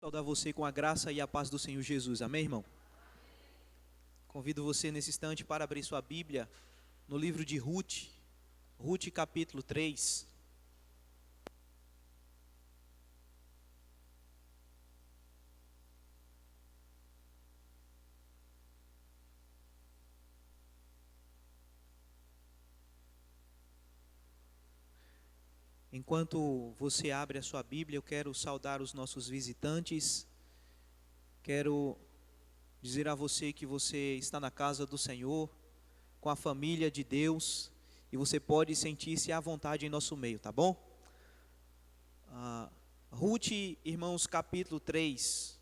Saudar você com a graça e a paz do Senhor Jesus, amém, irmão? Convido você nesse instante para abrir sua Bíblia no livro de Ruth, Ruth capítulo 3. Enquanto você abre a sua Bíblia, eu quero saudar os nossos visitantes. Quero dizer a você que você está na casa do Senhor, com a família de Deus, e você pode sentir-se à vontade em nosso meio, tá bom? Ruth, irmãos, capítulo 3.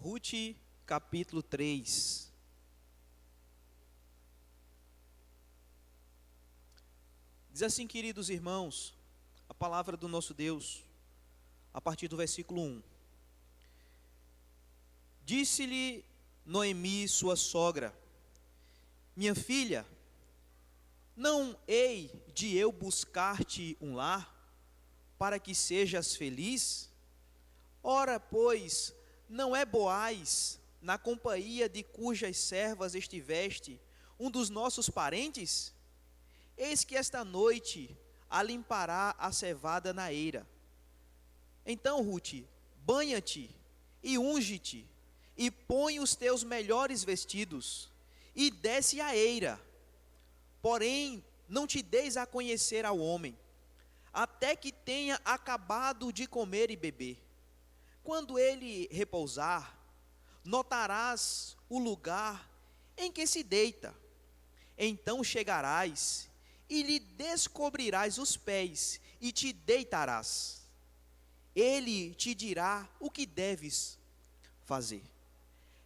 Ruth, capítulo 3. Diz assim, queridos irmãos, a palavra do nosso Deus, a partir do versículo 1. Disse-lhe Noemi, sua sogra: minha filha, não hei de eu buscar-te um lar, para que sejas feliz? Ora, pois, não é Boaz, na companhia de cujas servas estiveste, um dos nossos parentes? Eis que esta noite alimpará a cevada na eira. Então, Ruth, banha-te e unge-te, e põe os teus melhores vestidos, e desce à eira. Porém, não te deis a conhecer ao homem, até que tenha acabado de comer e beber. Quando ele repousar, notarás o lugar em que se deita. Então chegarás e lhe descobrirás os pés e te deitarás. Ele te dirá o que deves fazer.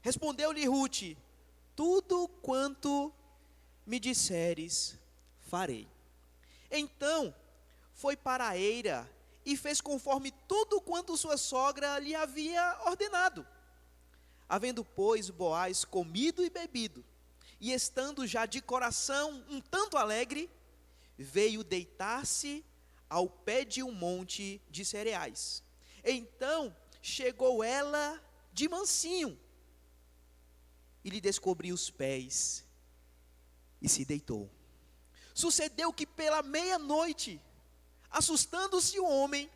Respondeu-lhe Ruth: tudo quanto me disseres, farei. Então foi para a eira e fez conforme tudo quanto sua sogra lhe havia ordenado. Havendo, pois, Boaz comido e bebido, e estando já de coração um tanto alegre, veio deitar-se ao pé de um monte de cereais. Então chegou ela de mansinho, e lhe descobriu os pés, e se deitou. Sucedeu que pela meia-noite, assustando-se o homem,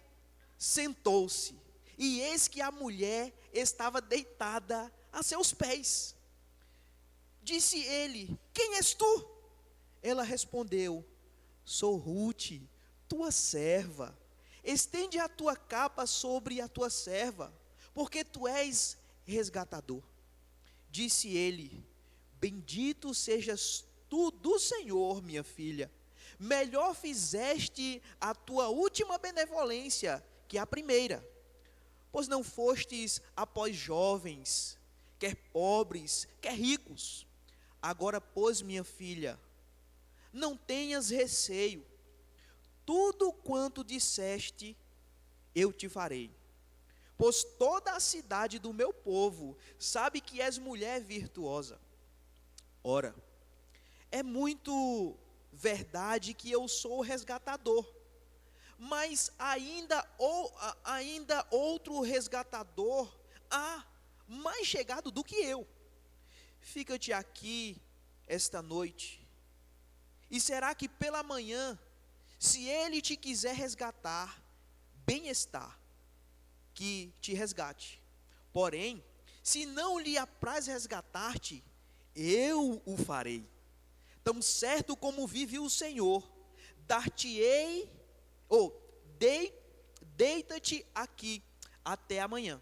sentou-se, e eis que a mulher estava deitada a seus pés. Disse ele: quem és tu? Ela respondeu: sou Ruth, tua serva. Estende a tua capa sobre a tua serva, porque tu és resgatador. Disse ele: bendito sejas tu do Senhor, minha filha. Melhor fizeste a tua última benevolência que a primeira, pois não fostes após jovens, quer pobres, quer ricos. Agora, pois, minha filha, não tenhas receio, tudo quanto disseste, eu te farei. Pois toda a cidade do meu povo sabe que és mulher virtuosa. Ora, é muito verdade que eu sou o resgatador, mas ainda outro resgatador há, mais chegado do que eu. Fica-te aqui esta noite, e será que pela manhã, se ele te quiser resgatar, bem está que te resgate. Porém, se não lhe apraz resgatar-te, eu o farei. Tão certo como vive o Senhor, dar-te-ei, deita-te aqui até amanhã.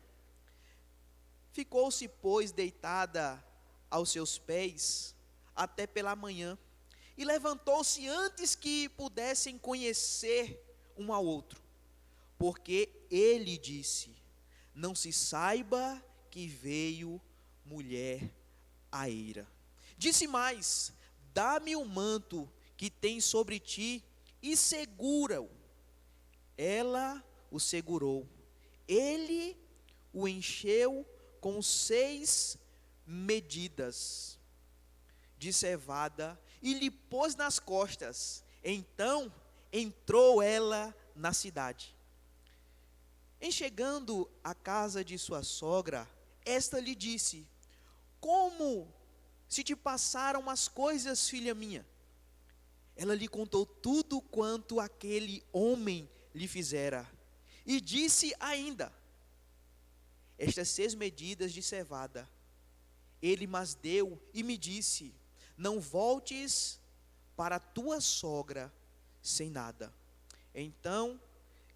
Ficou-se, pois, deitada aos seus pés até pela manhã, e levantou-se antes que pudessem conhecer um ao outro, porque ele disse: não se saiba que veio mulher à eira. Disse mais: dá-me o manto que tem sobre ti e segura-o. Ela o segurou. Ele o encheu com 6 medidas de cevada e lhe pôs nas costas. Então entrou ela na cidade. Em chegando à casa de sua sogra, esta lhe disse: como se te passaram as coisas, filha minha? Ela lhe contou tudo quanto aquele homem lhe fizera. E disse ainda: estas 6 medidas de cevada ele mas deu e me disse: não voltes para tua sogra sem nada. Então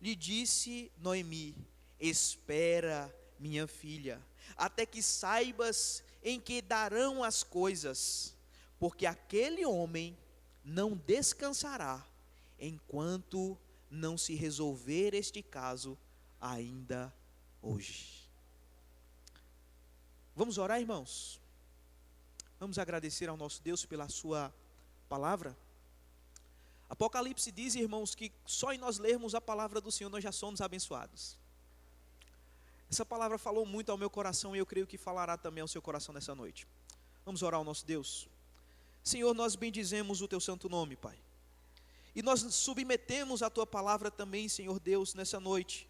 lhe disse Noemi: espera, minha filha, até que saibas em que darão as coisas, porque aquele homem não descansará enquanto não se resolver este caso ainda hoje. Vamos orar, irmãos? Vamos agradecer ao nosso Deus pela sua palavra. Apocalipse diz, irmãos, que só em nós lermos a palavra do Senhor nós já somos abençoados. Essa palavra falou muito ao meu coração e eu creio que falará também ao seu coração nessa noite. Vamos orar ao nosso Deus. Senhor, nós bendizemos o teu santo nome, Pai. E nós submetemos a tua palavra também, Senhor Deus, nessa noite.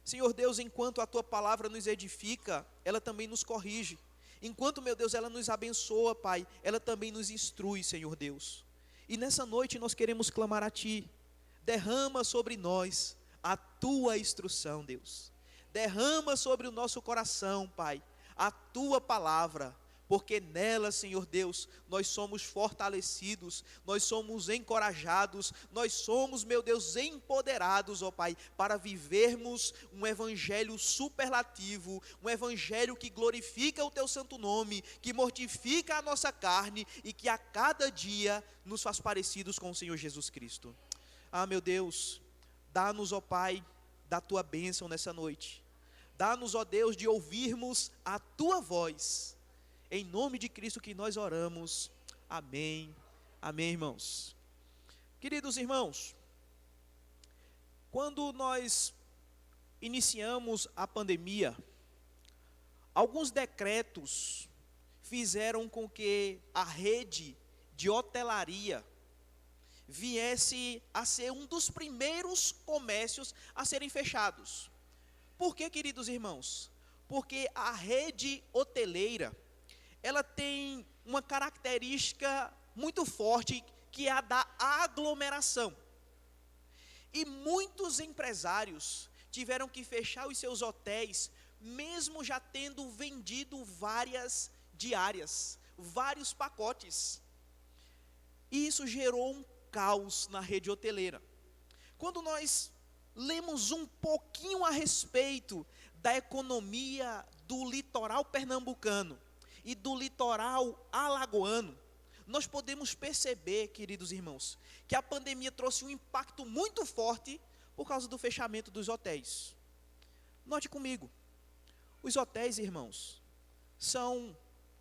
Senhor Deus, enquanto a tua palavra nos edifica, ela também nos corrige. Enquanto, meu Deus, ela nos abençoa, Pai, ela também nos instrui, Senhor Deus. E nessa noite nós queremos clamar a Ti. Derrama sobre nós a Tua instrução, Deus. Derrama sobre o nosso coração, Pai, a Tua palavra. Porque nela, Senhor Deus, nós somos fortalecidos, nós somos encorajados, nós somos, meu Deus, empoderados, ó Pai, para vivermos um evangelho superlativo, um evangelho que glorifica o Teu santo nome, que mortifica a nossa carne e que a cada dia nos faz parecidos com o Senhor Jesus Cristo. Ah, meu Deus, dá-nos, ó Pai, da Tua bênção nessa noite. Dá-nos, ó Deus, de ouvirmos a Tua voz. Em nome de Cristo que nós oramos. Amém. Amém, irmãos. Queridos irmãos, quando nós iniciamos a pandemia, alguns decretos fizeram com que a rede de hotelaria viesse a ser um dos primeiros comércios a serem fechados. Por que, queridos irmãos? Porque a rede hoteleira, ela tem uma característica muito forte, que é a da aglomeração. E muitos empresários tiveram que fechar os seus hotéis, mesmo já tendo vendido várias diárias, vários pacotes. E isso gerou um caos na rede hoteleira. Quando nós lemos um pouquinho a respeito da economia do litoral pernambucano e do litoral alagoano, nós podemos perceber, queridos irmãos, que a pandemia trouxe um impacto muito forte por causa do fechamento dos hotéis. Note comigo, os hotéis, irmãos, são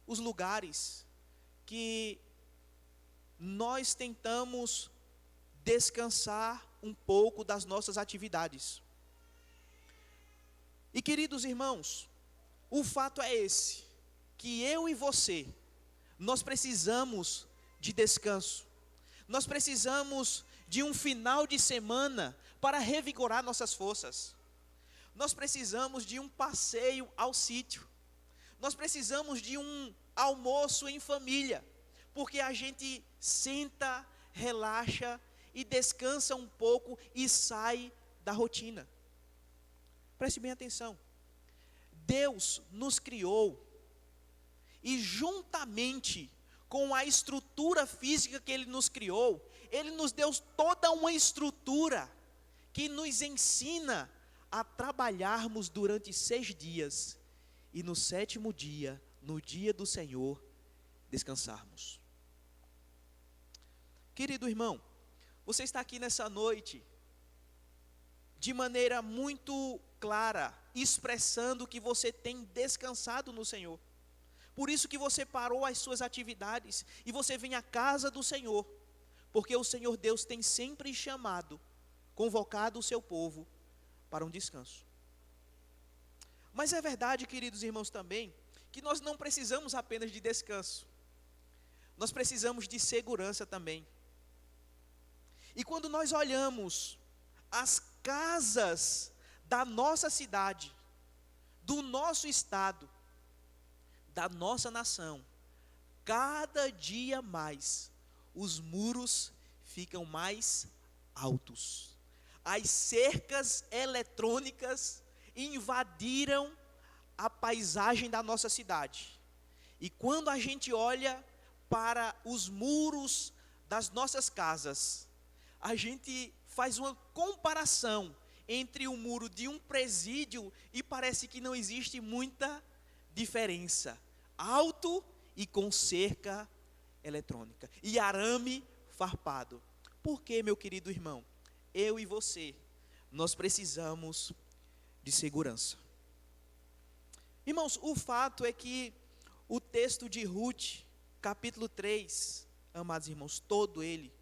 os lugares que nós tentamos descansar um pouco das nossas atividades. E, queridos irmãos, o fato é esse, que eu e você, nós precisamos de descanso. Nós precisamos de um final de semana para revigorar nossas forças. Nós precisamos de um passeio ao sítio. Nós precisamos de um almoço em família, porque a gente senta, relaxa e descansa um pouco e sai da rotina. Preste bem atenção. Deus nos criou e juntamente com a estrutura física que Ele nos criou, Ele nos deu toda uma estrutura que nos ensina a trabalharmos durante 6 dias e no 7º dia, no dia do Senhor, descansarmos. Querido irmão, você está aqui nessa noite de maneira muito clara, expressando que você tem descansado no Senhor. Por isso que você parou as suas atividades e você vem à casa do Senhor, porque o Senhor Deus tem sempre chamado, convocado o seu povo para um descanso. Mas é verdade, queridos irmãos, também, que nós não precisamos apenas de descanso, nós precisamos de segurança também. E quando nós olhamos as casas da nossa cidade, do nosso estado, da nossa nação, cada dia mais os muros ficam mais altos. As cercas eletrônicas invadiram a paisagem da nossa cidade. E quando a gente olha para os muros das nossas casas, a gente faz uma comparação entre o muro de um presídio e parece que não existe muita diferença. Alto e com cerca eletrônica e arame farpado. Por que, meu querido irmão? Eu e você, nós precisamos de segurança. Irmãos, o fato é que o texto de Ruth, capítulo 3, amados irmãos, todo ele,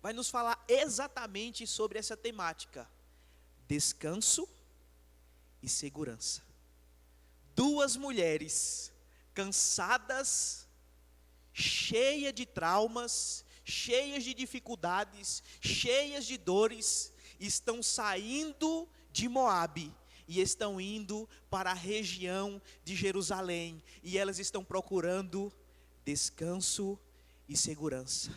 vai nos falar exatamente sobre essa temática: descanso e segurança. Duas mulheres cansadas, cheias de traumas, cheias de dificuldades, cheias de dores, estão saindo de Moabe e estão indo para a região de Jerusalém, e elas estão procurando descanso e segurança.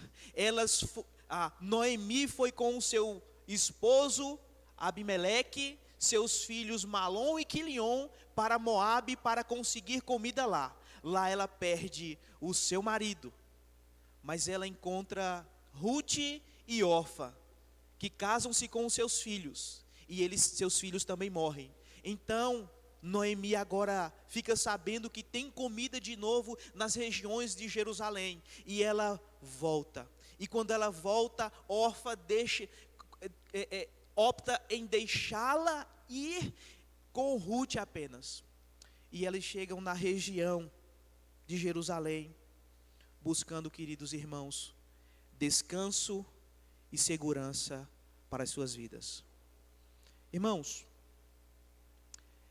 Noemi foi com o seu esposo Abimeleque, seus filhos Malom e Quilion para Moabe para conseguir comida lá. Lá ela perde o seu marido, mas ela encontra Ruth e Orfa, que casam-se com os seus filhos, e seus filhos também morrem. Então Noemi agora fica sabendo que tem comida de novo nas regiões de Jerusalém, e ela volta. E quando ela volta, Orfa opta em deixá-la ir com Ruth apenas. E eles chegam na região de Jerusalém, buscando, queridos irmãos, descanso e segurança para as suas vidas. Irmãos,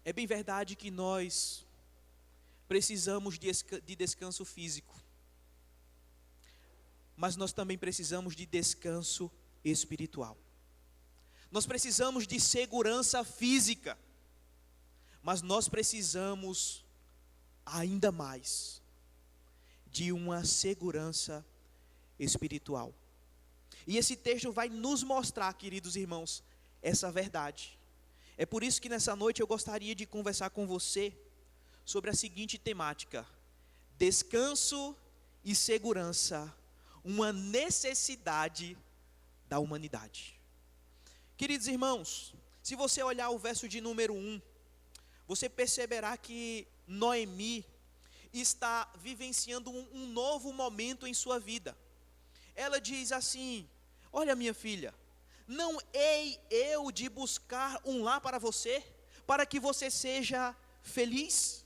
é bem verdade que nós precisamos de descanso físico, mas nós também precisamos de descanso espiritual. Nós precisamos de segurança física, mas nós precisamos ainda mais de uma segurança espiritual. E esse texto vai nos mostrar, queridos irmãos, essa verdade. É por isso que nessa noite eu gostaria de conversar com você sobre a seguinte temática: descanso e segurança, uma necessidade da humanidade. Queridos irmãos, se você olhar o verso de número 1, você perceberá que Noemi está vivenciando um novo momento em sua vida. Ela diz assim: olha, minha filha, não hei eu de buscar um lar para você, para que você seja feliz?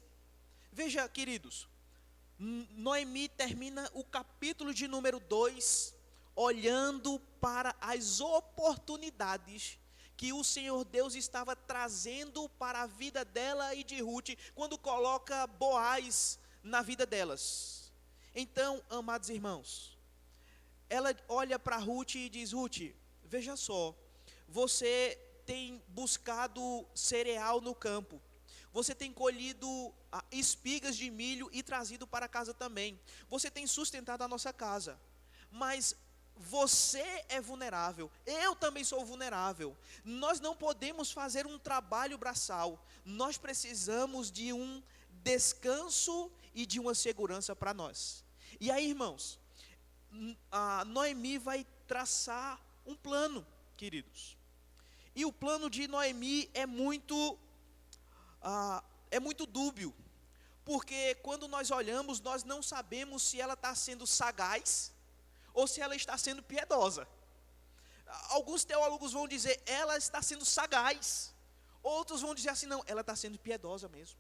Veja, queridos, Noemi termina o capítulo de número 2 olhando para as oportunidades que o Senhor Deus estava trazendo para a vida dela e de Ruth, quando coloca Boaz na vida delas. Então, amados irmãos, ela olha para Ruth e diz: Ruth, veja só, você tem buscado cereal no campo, você tem colhido espigas de milho e trazido para casa também, você tem sustentado a nossa casa, mas você é vulnerável, eu também sou vulnerável, nós não podemos fazer um trabalho braçal, nós precisamos de um descanso e de uma segurança para nós. E aí, irmãos, a Noemi vai traçar um plano, queridos, e o plano de Noemi é muito dúbio, porque quando nós olhamos, nós não sabemos se ela está sendo sagaz ou se ela está sendo piedosa. Alguns teólogos vão dizer, ela está sendo sagaz. Outros vão dizer assim, não, ela está sendo piedosa mesmo.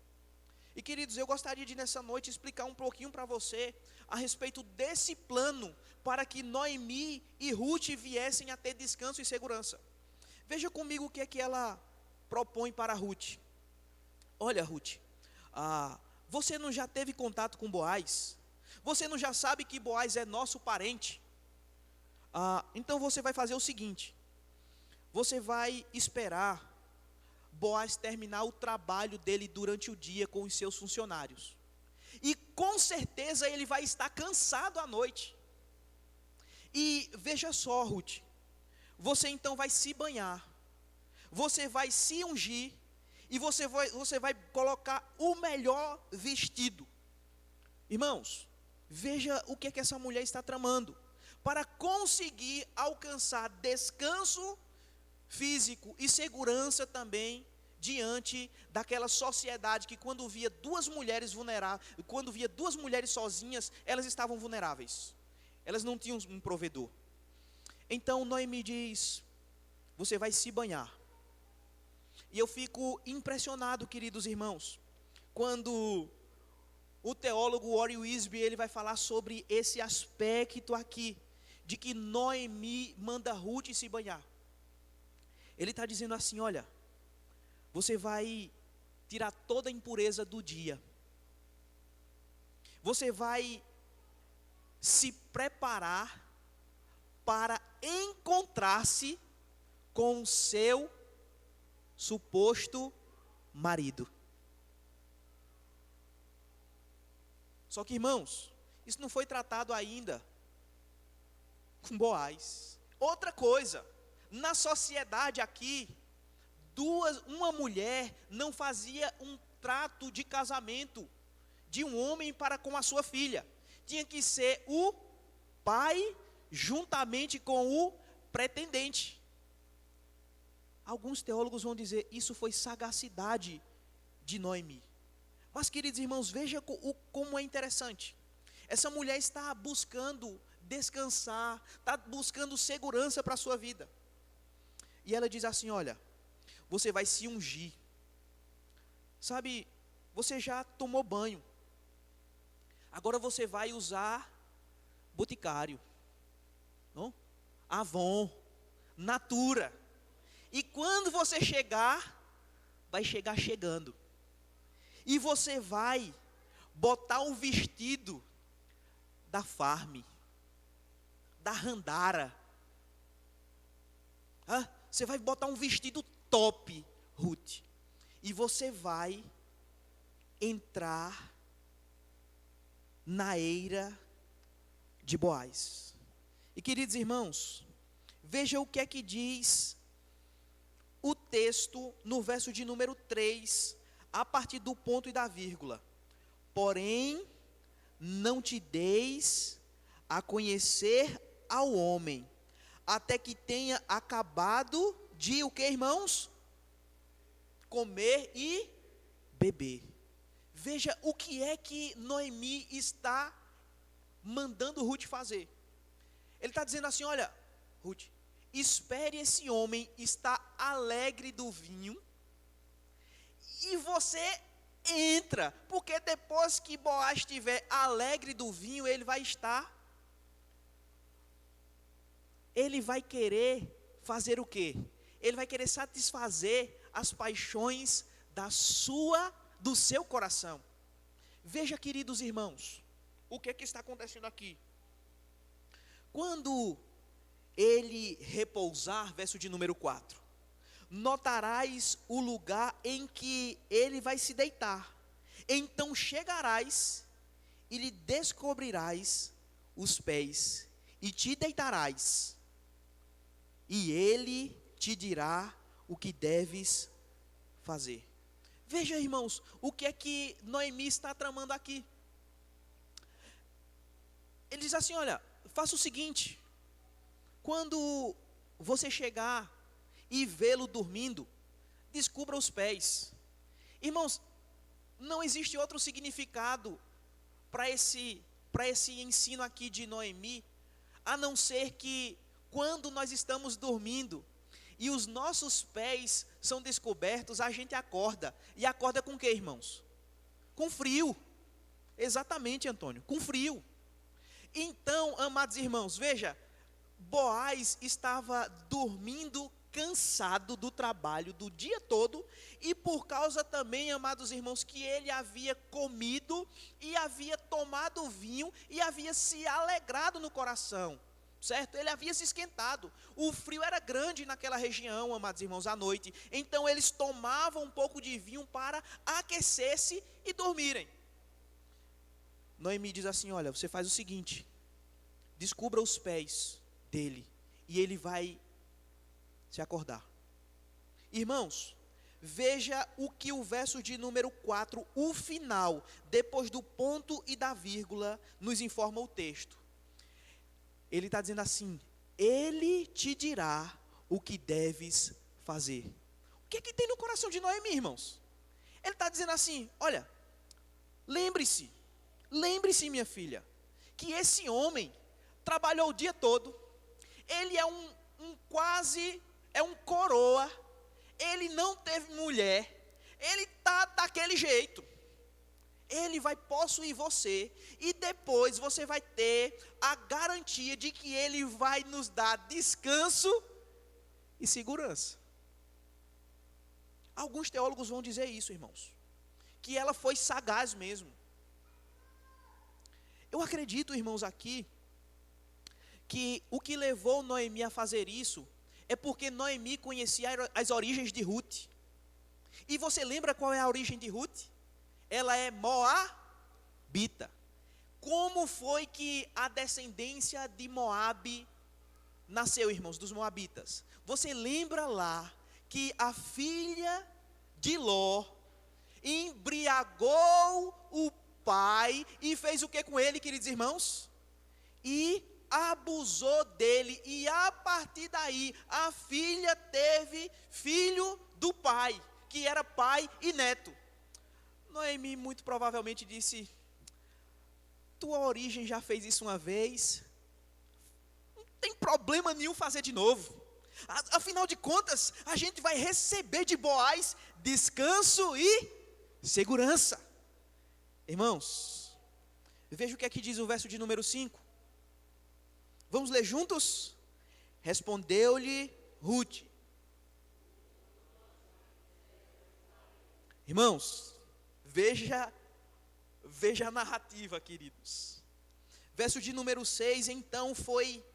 E queridos, eu gostaria de nessa noite explicar um pouquinho para você a respeito desse plano, para que Noemi e Ruth viessem a ter descanso e segurança. Veja comigo o que é que ela propõe para Ruth. Olha, Ruth, Você não já teve contato com Boaz? Você não já sabe que Boaz é nosso parente? Então você vai fazer o seguinte: você vai esperar Boaz terminar o trabalho dele durante o dia com os seus funcionários. E com certeza ele vai estar cansado à noite. E veja só, Ruth, você então vai se banhar, você vai se ungir, e você vai colocar o melhor vestido. Irmãos, veja o que essa mulher está tramando, para conseguir alcançar descanso físico e segurança também, diante daquela sociedade que quando via duas mulheres vulneráveis, quando via duas mulheres sozinhas, elas estavam vulneráveis, elas não tinham um provedor. Então Noemi diz: você vai se banhar. E eu fico impressionado, queridos irmãos, quando o teólogo Warren Wiersbe, ele vai falar sobre esse aspecto aqui, de que Noemi manda Ruth se banhar. Ele está dizendo assim: olha, você vai tirar toda a impureza do dia, você vai se preparar para encontrar-se com o seu suposto marido. Só que, irmãos, isso não foi tratado ainda com Boaz. Outra coisa, na sociedade aqui, uma mulher não fazia um trato de casamento de um homem para com a sua filha. Tinha que ser o pai juntamente com o pretendente. Alguns teólogos vão dizer, isso foi sagacidade de Noemi. Mas, queridos irmãos, veja como é interessante. Essa mulher está buscando descansar, está buscando segurança para a sua vida. E ela diz assim: olha, você vai se ungir. Sabe, você já tomou banho. Agora você vai usar Boticário, não? Avon, Natura. E quando você chegar, vai chegar chegando. E você vai botar um vestido da Farm, da Randara. Você vai botar um vestido top, Ruth. E você vai entrar na eira de Boaz. E, queridos irmãos, veja o que é que diz o texto no verso de número 3, a partir do ponto e da vírgula. Porém, não te deis a conhecer ao homem, até que tenha acabado de o que, irmãos? Comer e beber. Veja o que é que Noemi está mandando Ruth fazer. Ele está dizendo assim: olha, Ruth, espere esse homem estar alegre do vinho, e você entra, porque depois que Boaz estiver alegre do vinho, ele vai querer fazer o quê? Ele vai querer satisfazer as paixões do seu coração. Veja, queridos irmãos, o que está acontecendo aqui. Quando ele repousar, verso de número 4, notarás o lugar em que ele vai se deitar. Então chegarás e lhe descobrirás os pés, e te deitarás, e ele te dirá o que deves fazer. Veja, irmãos, o que é que Noemi está tramando aqui. Ele diz assim: olha, faça o seguinte, quando você chegar e vê-lo dormindo, descubra os pés. Irmãos, não existe outro significado para esse ensino aqui de Noemi, a não ser que quando nós estamos dormindo e os nossos pés são descobertos, a gente acorda. E acorda com o que, irmãos? Com frio. Exatamente, Antônio, com frio. Então, amados irmãos, veja, Boaz estava dormindo cansado do trabalho do dia todo, e por causa também, amados irmãos, que ele havia comido e havia tomado vinho e havia se alegrado no coração, certo? Ele havia se esquentado. O frio era grande naquela região, amados irmãos, à noite. Então eles tomavam um pouco de vinho para aquecer-se e dormirem. Noemi diz assim: olha, você faz o seguinte, descubra os pés dele e ele vai se acordar. Irmãos, veja o que o verso de número 4, o final, depois do ponto e da vírgula, nos informa o texto. Ele está dizendo assim: ele te dirá o que deves fazer. O que é que tem no coração de Noemi, irmãos? Ele está dizendo assim: olha, lembre-se, minha filha, que esse homem trabalhou o dia todo, ele é um coroa, ele não teve mulher, ele está daquele jeito. Ele vai possuir você, e depois você vai ter a garantia de que ele vai nos dar descanso e segurança. Alguns teólogos vão dizer isso, irmãos, que ela foi sagaz mesmo. Eu acredito, irmãos, aqui, que o que levou Noemi a fazer isso é porque Noemi conhecia as origens de Ruth. E você lembra qual é a origem de Ruth? Ela é moabita. Como foi que a descendência de Moabe nasceu, irmãos, dos moabitas? Você lembra lá que a filha de Ló embriagou o pai e fez o que com ele, queridos irmãos? E abusou dele, e a partir daí a filha teve filho do pai, que era pai e neto. Noemi muito provavelmente disse: tua origem já fez isso uma vez, não tem problema nenhum fazer de novo. Afinal de contas, a gente vai receber de Boaz descanso e segurança. Irmãos, veja o que aqui diz o verso de número 5. Vamos ler juntos? Respondeu-lhe Ruth. Irmãos, veja a narrativa, queridos. Verso de número 6, então foi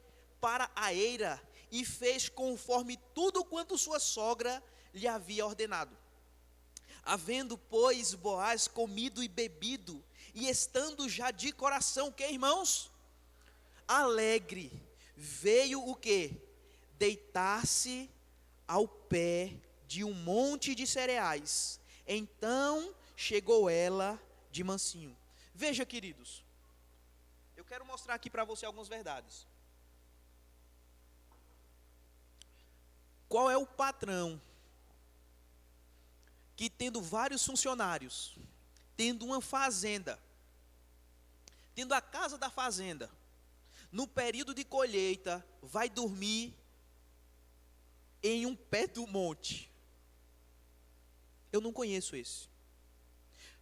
para a eira e fez conforme tudo quanto sua sogra lhe havia ordenado. Havendo, pois, Boaz comido e bebido, e estando já de coração, que irmãos? Alegre, veio o quê? Deitar-se ao pé de um monte de cereais. Então chegou ela de mansinho. Veja, queridos, eu quero mostrar aqui para você algumas verdades. Qual é o patrão que, tendo vários funcionários, tendo uma fazenda, tendo a casa da fazenda, no período de colheita, vai dormir em um pé do monte? Eu não conheço esse.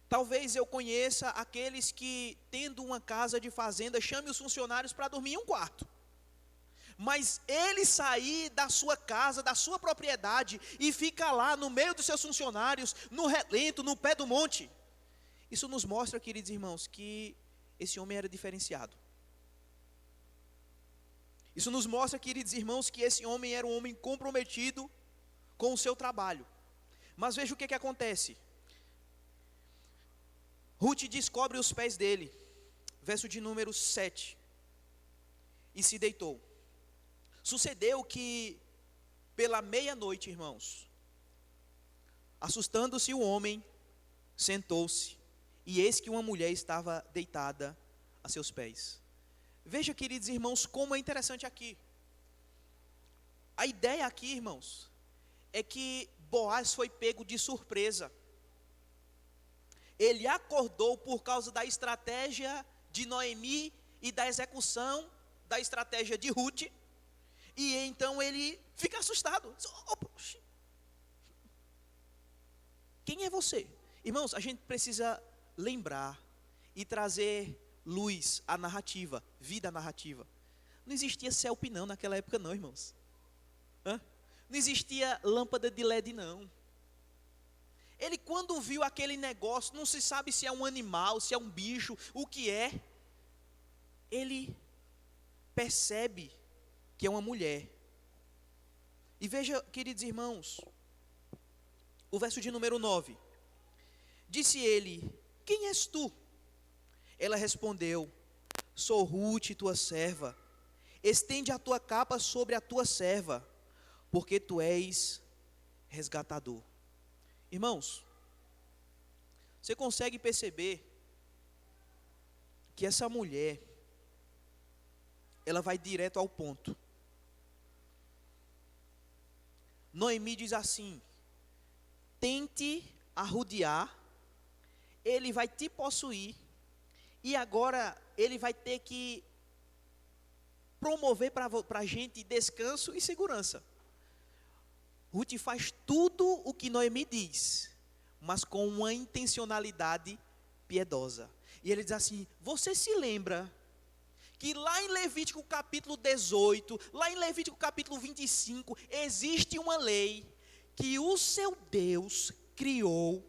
Talvez eu conheça aqueles que, tendo uma casa de fazenda, chame os funcionários para dormir em um quarto. Mas ele sair da sua casa, da sua propriedade, e ficar lá no meio dos seus funcionários, no relento, no pé do monte. Isso nos mostra, queridos irmãos, que esse homem era diferenciado. Isso nos mostra, queridos irmãos, que esse homem era um homem comprometido com o seu trabalho. Mas veja o que acontece. Ruth descobre os pés dele, verso de número 7, e se deitou. Sucedeu que, pela meia-noite, irmãos, assustando-se o homem, sentou-se, e eis que uma mulher estava deitada a seus pés. Veja, queridos irmãos, como é interessante aqui. A ideia aqui, irmãos, é que Boaz foi pego de surpresa. Ele acordou por causa da estratégia de Noemi e da execução da estratégia de Ruth. E então ele fica assustado. Quem é você? Irmãos, a gente precisa lembrar e trazer luz à narrativa, vida à narrativa. Não existia CELP não naquela época não, irmãos. Não existia lâmpada de LED, não. Ele, quando viu aquele negócio, não se sabe se é um animal, se é um bicho, o que é. Ele percebe que é uma mulher. E veja, queridos irmãos, o verso de número 9. Disse ele: quem és tu? Ela respondeu: sou Rute, tua serva. Estende a tua capa sobre a tua serva, porque tu és resgatador. Irmãos, você consegue perceber que essa mulher, ela vai direto ao ponto. Noemi diz assim: tente arrodear, ele vai te possuir, e agora ele vai ter que promover para a gente descanso e segurança. Ruth faz tudo o que Noemi diz, mas com uma intencionalidade piedosa. E ele diz assim: você se lembra que lá em Levítico capítulo 18, lá em Levítico capítulo 25, existe uma lei que o seu Deus criou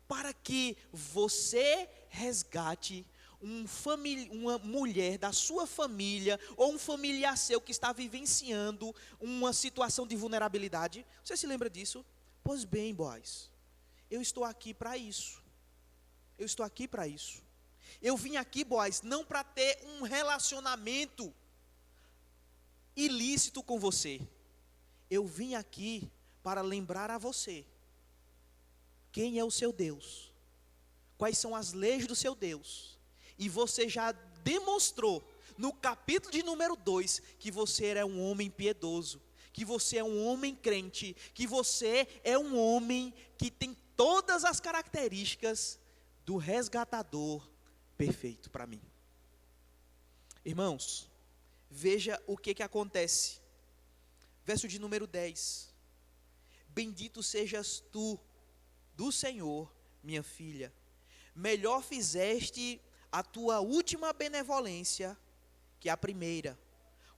para que você resgate uma mulher da sua família, ou um familiar seu que está vivenciando uma situação de vulnerabilidade. Você se lembra disso? Pois bem, Boaz, eu estou aqui para isso. Eu estou aqui para isso. Eu vim aqui, Boaz, não para ter um relacionamento ilícito com você. Eu vim aqui para lembrar a você quem é o seu Deus, quais são as leis do seu Deus. E você já demonstrou no capítulo de número 2 que você é um homem piedoso, que você é um homem crente, que você é um homem que tem todas as características do resgatador perfeito para mim. Irmãos, veja o que acontece. Verso de número 10. Bendito sejas tu do Senhor, minha filha. Melhor fizeste a tua última benevolência que a primeira,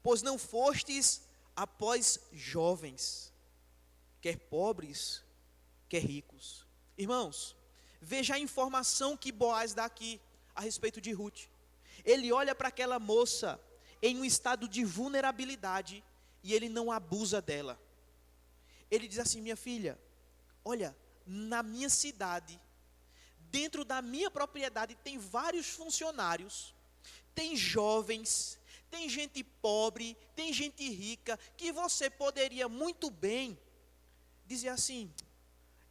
pois não fostes após jovens, quer pobres, quer ricos. Irmãos, veja a informação que Boaz dá aqui a respeito de Ruth. Ele olha para aquela moça em um estado de vulnerabilidade e ele não abusa dela. Ele diz assim: minha filha, olha, na minha cidade, dentro da minha propriedade, tem vários funcionários, tem jovens, tem gente pobre, tem gente rica, que você poderia muito bem dizer assim: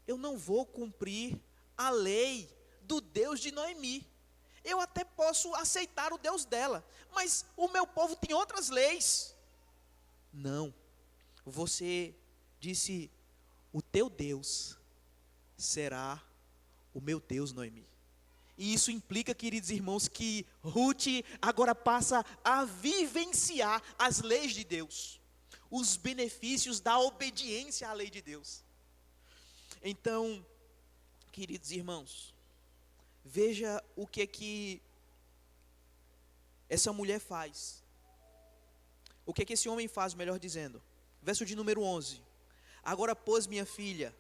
eu não vou cumprir a lei do Deus de Noemi. Eu até posso aceitar o Deus dela, mas o meu povo tem outras leis. Não, você disse: o teu Deus será o meu Deus, Noemi. E isso implica, queridos irmãos, que Ruth agora passa a vivenciar as leis de Deus, os benefícios da obediência à lei de Deus. Então, queridos irmãos, veja o que essa mulher faz. O que esse homem faz, melhor dizendo. Verso de número 11. Agora, pois, minha filha,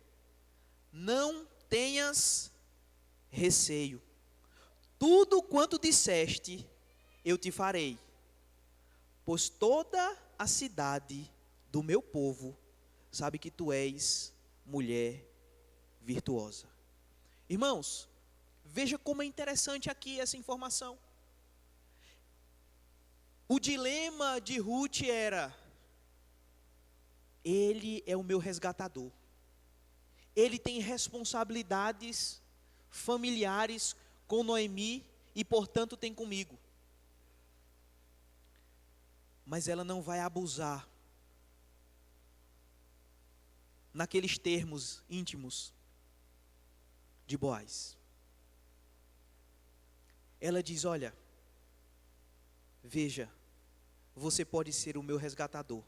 não tenhas receio. Tudo quanto disseste, eu te farei, pois toda a cidade do meu povo sabe que tu és mulher virtuosa. Irmãos, veja como é interessante aqui essa informação. O dilema de Ruth era: ele é o meu resgatador. Ele tem responsabilidades familiares com Noemi e, portanto, tem comigo. Mas ela não vai abusar naqueles termos íntimos de Boaz. Ela diz: olha, veja, você pode ser o meu resgatador.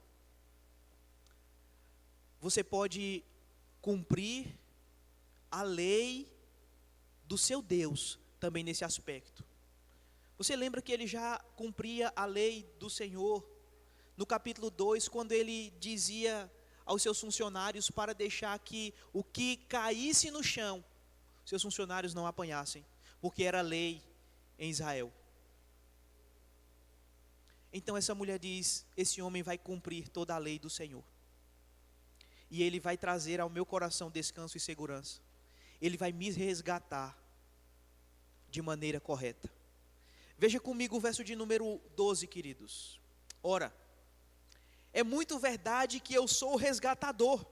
Você pode cumprir a lei do seu Deus também nesse aspecto. Você lembra que ele já cumpria a lei do Senhor no capítulo 2, quando ele dizia aos seus funcionários para deixar que o que caísse no chão, seus funcionários não apanhassem, porque era lei em Israel. Então essa mulher diz: esse homem vai cumprir toda a lei do Senhor, e ele vai trazer ao meu coração descanso e segurança, ele vai me resgatar de maneira correta. Veja comigo o verso de número 12, queridos. Ora, é muito verdade que eu sou o resgatador,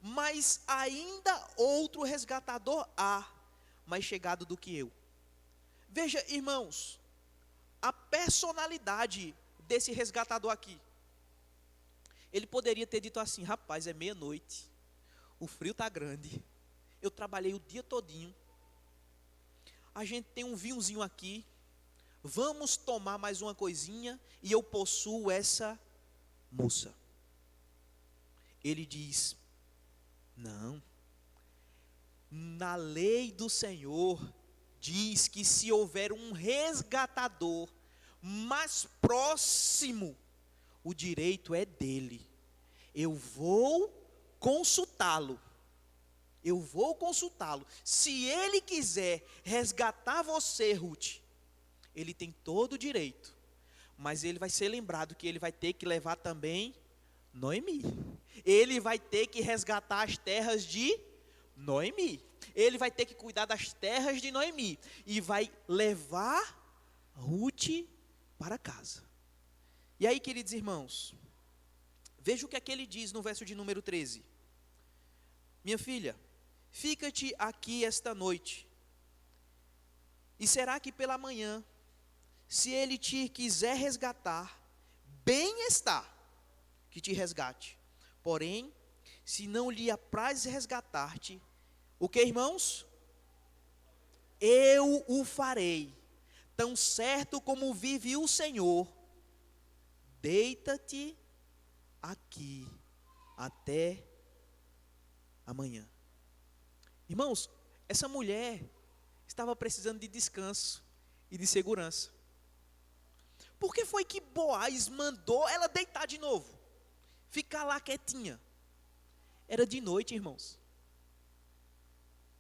mas ainda outro resgatador há, mais chegado do que eu. Veja, irmãos, a personalidade desse resgatador aqui. Ele poderia ter dito assim: rapaz, é meia-noite, o frio está grande, eu trabalhei o dia todinho, a gente tem um vinhozinho aqui, vamos tomar mais uma coisinha e eu possuo essa moça. Ele diz: não, na lei do Senhor diz que se houver um resgatador mais próximo, o direito é dele. Eu vou consultá-lo. Eu vou consultá-lo. Se ele quiser resgatar você, Ruth, ele tem todo o direito. Mas ele vai ser lembrado que ele vai ter que levar também Noemi. Ele vai ter que resgatar as terras de Noemi. Ele vai ter que cuidar das terras de Noemi. E vai levar Ruth para casa. E aí, queridos irmãos, veja o que é que ele diz no verso de número 13. Minha filha, fica-te aqui esta noite, e será que pela manhã, se ele te quiser resgatar, bem está que te resgate. Porém, se não lhe apraz resgatar-te, o que, irmãos? Eu o farei, tão certo como vive o Senhor. Deita-te aqui até amanhã. Irmãos, essa mulher estava precisando de descanso e de segurança. Por que foi que Boaz mandou ela deitar de novo? Ficar lá quietinha. Era de noite, irmãos.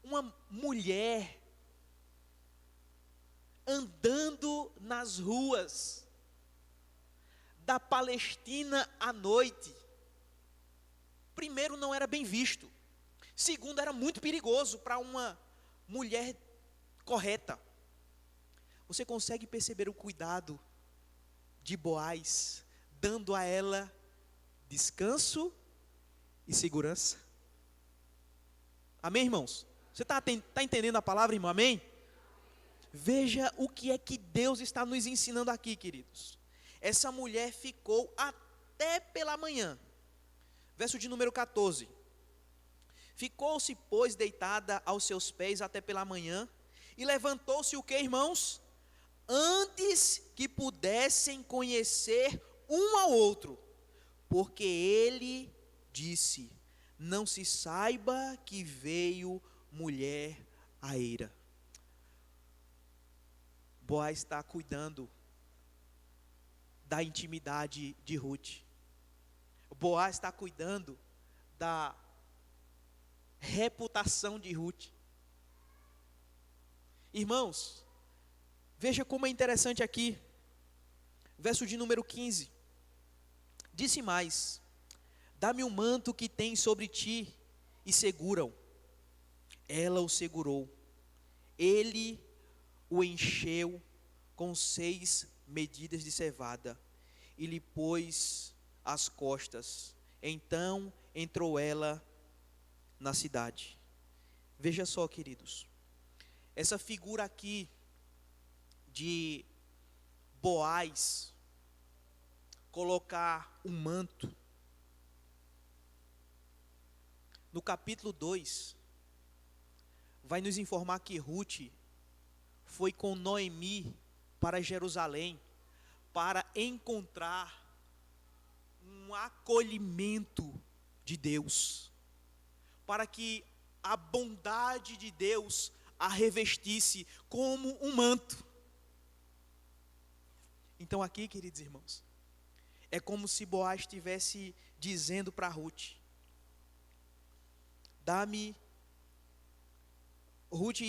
Uma mulher andando nas ruas da Palestina à noite. Primeiro, não era bem visto. Segundo, era muito perigoso para uma mulher correta. Você consegue perceber o cuidado de Boaz, dando a ela descanso e segurança? Amém, irmãos? Você está entendendo a palavra, irmão? Amém? Veja o que é que Deus está nos ensinando aqui, queridos. Essa mulher ficou até pela manhã. Verso de número 14. Ficou-se, pois, deitada aos seus pés até pela manhã, e levantou-se o que, irmãos? Antes que pudessem conhecer um ao outro, porque ele disse: não se saiba que veio mulher à eira. Boaz está cuidando da intimidade de Ruth. Boaz está cuidando da reputação de Ruth. Irmãos, veja como é interessante aqui, verso de número 15. Disse mais: dá-me o manto que tens sobre ti, e segura-o. Ela o segurou. Ele o encheu com 6 medidas de cevada, e lhe pôs as costas. Então entrou ela na cidade. Veja só, queridos, essa figura aqui de Boaz colocar um manto, no capítulo 2, vai nos informar que Ruth foi com Noemi para Jerusalém para encontrar um acolhimento de Deus, para que a bondade de Deus a revestisse como um manto. Então aqui, queridos irmãos, é como se Boaz estivesse dizendo para Ruth: dá-me, Ruth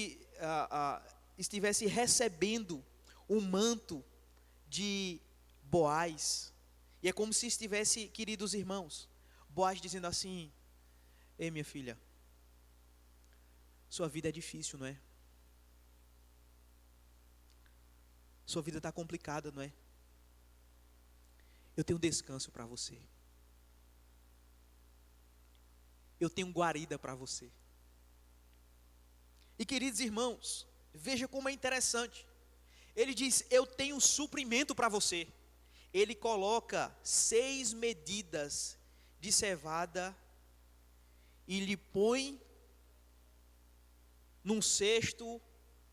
estivesse recebendo o manto de Boaz. E é como se estivesse, queridos irmãos, Boaz dizendo assim: ei, minha filha, sua vida é difícil, não é? Sua vida está complicada, não é? Eu tenho descanso para você. Eu tenho guarida para você. E queridos irmãos, veja como é interessante. Ele diz: eu tenho suprimento para você. Ele coloca 6 medidas de cevada e lhe põe num cesto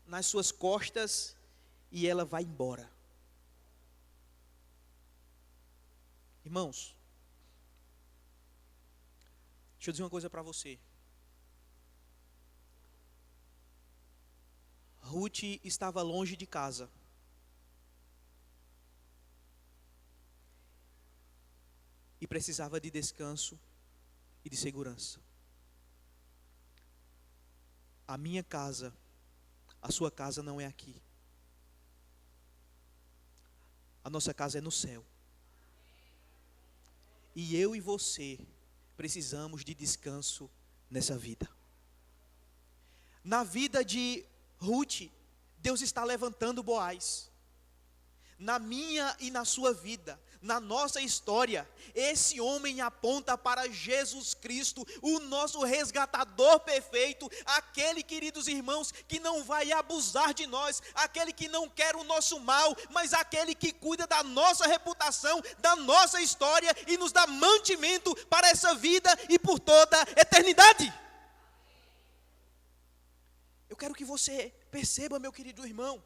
nas suas costas e ela vai embora. Irmãos, deixa eu dizer uma coisa para você. Ruth estava longe de casa. E precisava de descanso e de segurança. A minha casa, a sua casa não é aqui. A nossa casa é no céu. E eu e você precisamos de descanso nessa vida. Na vida de Ruth, Deus está levantando Boaz. Na minha e na sua vida, na nossa história, esse homem aponta para Jesus Cristo, o nosso resgatador perfeito, aquele, queridos irmãos, que não vai abusar de nós, aquele que não quer o nosso mal, mas aquele que cuida da nossa reputação, da nossa história e nos dá mantimento para essa vida e por toda a eternidade. Eu quero que você perceba, meu querido irmão,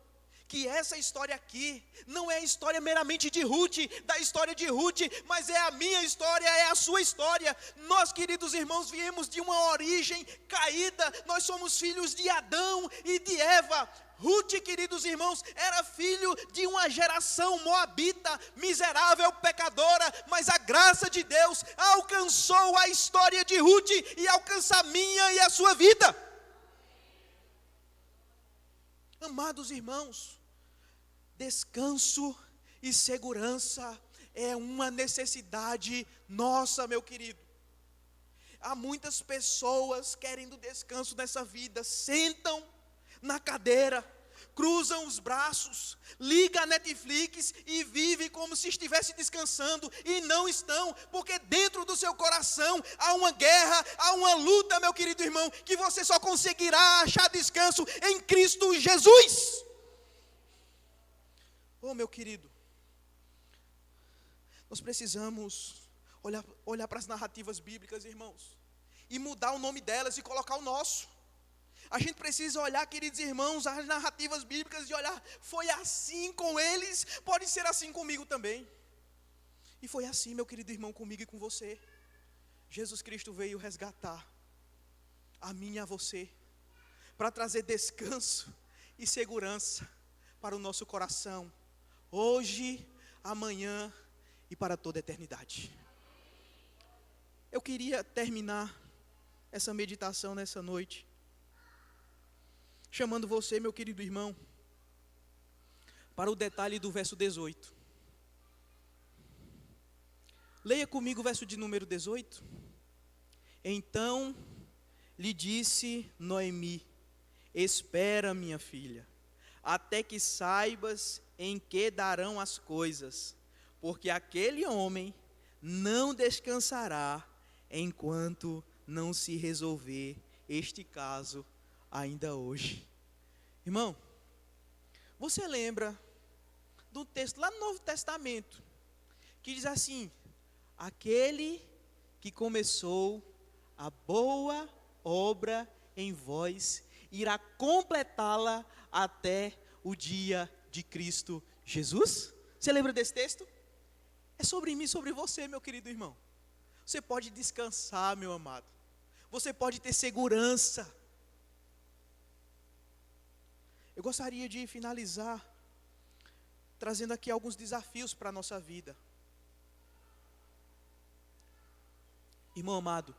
que essa história aqui não é a história meramente de Ruth, da história de Ruth, mas é a minha história, é a sua história. Nós, queridos irmãos, viemos de uma origem caída, nós somos filhos de Adão e de Eva. Ruth, queridos irmãos, era filho de uma geração moabita, miserável, pecadora, mas a graça de Deus alcançou a história de Ruth e alcança a minha e a sua vida. Amados irmãos, descanso e segurança é uma necessidade nossa, meu querido. Há muitas pessoas querendo descanso nessa vida, sentam na cadeira, cruzam os braços, ligam a Netflix e vivem como se estivesse descansando, e não estão, porque dentro do seu coração há uma guerra, há uma luta, meu querido irmão, que você só conseguirá achar descanso em Cristo Jesus. Oh, meu querido, nós precisamos olhar para as narrativas bíblicas, irmãos, e mudar o nome delas e colocar o nosso. A gente precisa olhar, queridos irmãos, as narrativas bíblicas e olhar, foi assim com eles, pode ser assim comigo também. E foi assim, meu querido irmão, comigo e com você. Jesus Cristo veio resgatar a mim e a você, para trazer descanso e segurança para o nosso coração, hoje, amanhã e para toda a eternidade. Eu queria terminar essa meditação nessa noite chamando você, meu querido irmão, para o detalhe do verso 18. Leia comigo o verso de número 18. Então lhe disse Noemi: espera, minha filha, até que saibas em que darão as coisas, porque aquele homem não descansará enquanto não se resolver este caso ainda hoje. Irmão, você lembra do texto lá no Novo Testamento, que diz assim: aquele que começou a boa obra em vós, irá completá-la até o dia de Cristo Jesus? Você lembra desse texto? É sobre mim, sobre você, meu querido irmão. Você pode descansar, meu amado. Você pode ter segurança. Eu gostaria de finalizar trazendo aqui alguns desafios para a nossa vida. Irmão amado,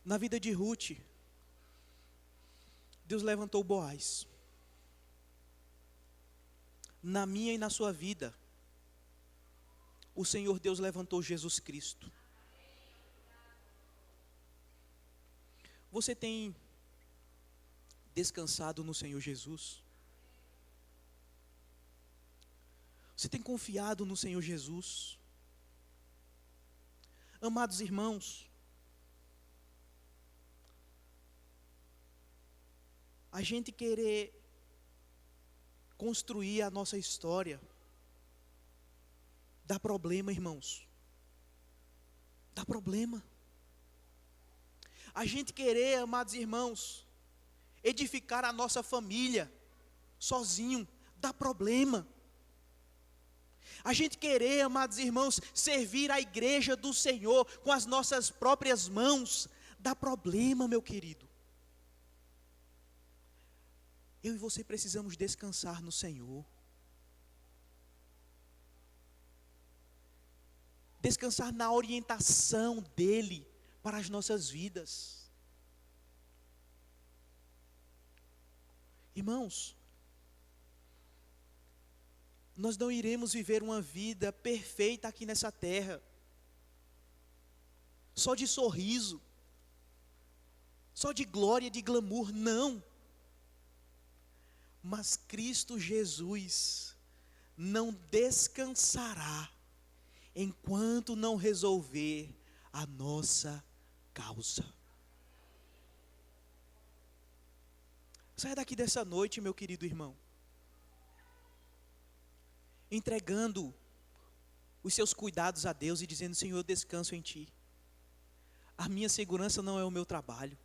Na vida de Ruth, Deus levantou Boaz. Na minha e na sua vida, o Senhor Deus levantou Jesus Cristo. Você tem descansado no Senhor Jesus? Você tem confiado no Senhor Jesus? Amados irmãos, a gente querer construir a nossa história dá problema, irmãos. Dá problema. A gente querer, amados irmãos, edificar a nossa família sozinho dá problema. A gente querer, amados irmãos, servir a igreja do Senhor com as nossas próprias mãos dá problema, meu querido. Eu e você precisamos descansar no Senhor. Descansar na orientação dEle para as nossas vidas. Irmãos, nós não iremos viver uma vida perfeita aqui nessa terra, só de sorriso, só de glória, de glamour, não. Mas Cristo Jesus não descansará enquanto não resolver a nossa causa. Saia daqui dessa noite, meu querido irmão, entregando os seus cuidados a Deus e dizendo: Senhor, eu descanso em Ti. A minha segurança não é o meu trabalho,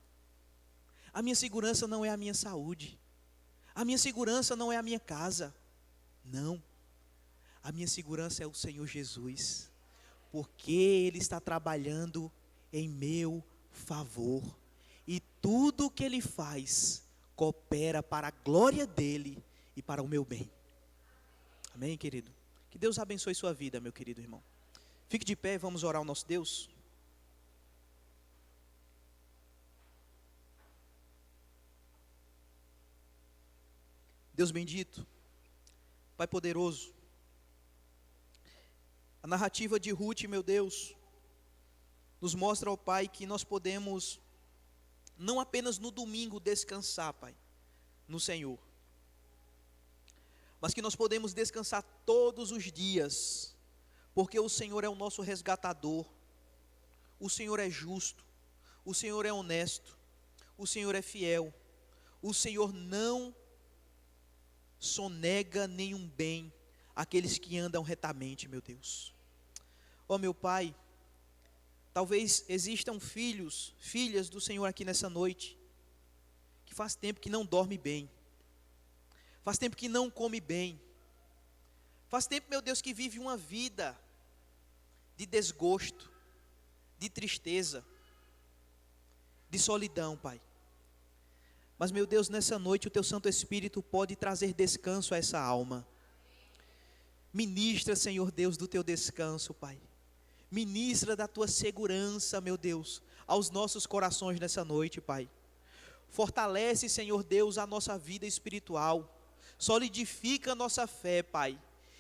a minha segurança não é a minha saúde, a minha segurança não é a minha casa, não. A minha segurança é o Senhor Jesus, porque Ele está trabalhando em meu favor, e tudo o que Ele faz coopera para a glória dEle e para o meu bem. Amém, querido? Que Deus abençoe sua vida, meu querido irmão. Fique de pé e vamos orar ao nosso Deus. Deus bendito, Pai poderoso, a narrativa de Ruth, meu Deus, nos mostra, ó Pai, que nós podemos não apenas no domingo descansar, Pai, no Senhor, mas que nós podemos descansar todos os dias, porque o Senhor é o nosso resgatador, o Senhor é justo, o Senhor é honesto, o Senhor é fiel, o Senhor não sonega nenhum bem àqueles que andam retamente, meu Deus. Ó meu Pai, talvez existam filhos, filhas do Senhor aqui nessa noite, que faz tempo que não dorme bem, faz tempo que não come bem, faz tempo, meu Deus, que vive uma vida de desgosto, de tristeza, de solidão, Pai. Mas, meu Deus, nessa noite o Teu Santo Espírito pode trazer descanso a essa alma. Ministra, Senhor Deus, do Teu descanso, Pai. Ministra da Tua segurança, meu Deus, aos nossos corações nessa noite, Pai. Fortalece, Senhor Deus, a nossa vida espiritual. Solidifica a nossa fé, Pai.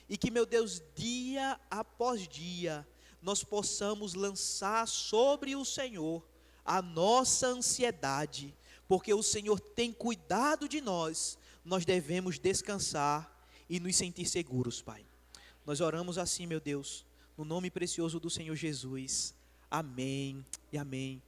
E que, meu Deus, dia após dia, nós possamos lançar sobre o Senhor a nossa ansiedade, porque o Senhor tem cuidado de nós, nós devemos descansar e nos sentir seguros, Pai. Nós oramos assim, meu Deus, no nome precioso do Senhor Jesus. Amém e amém.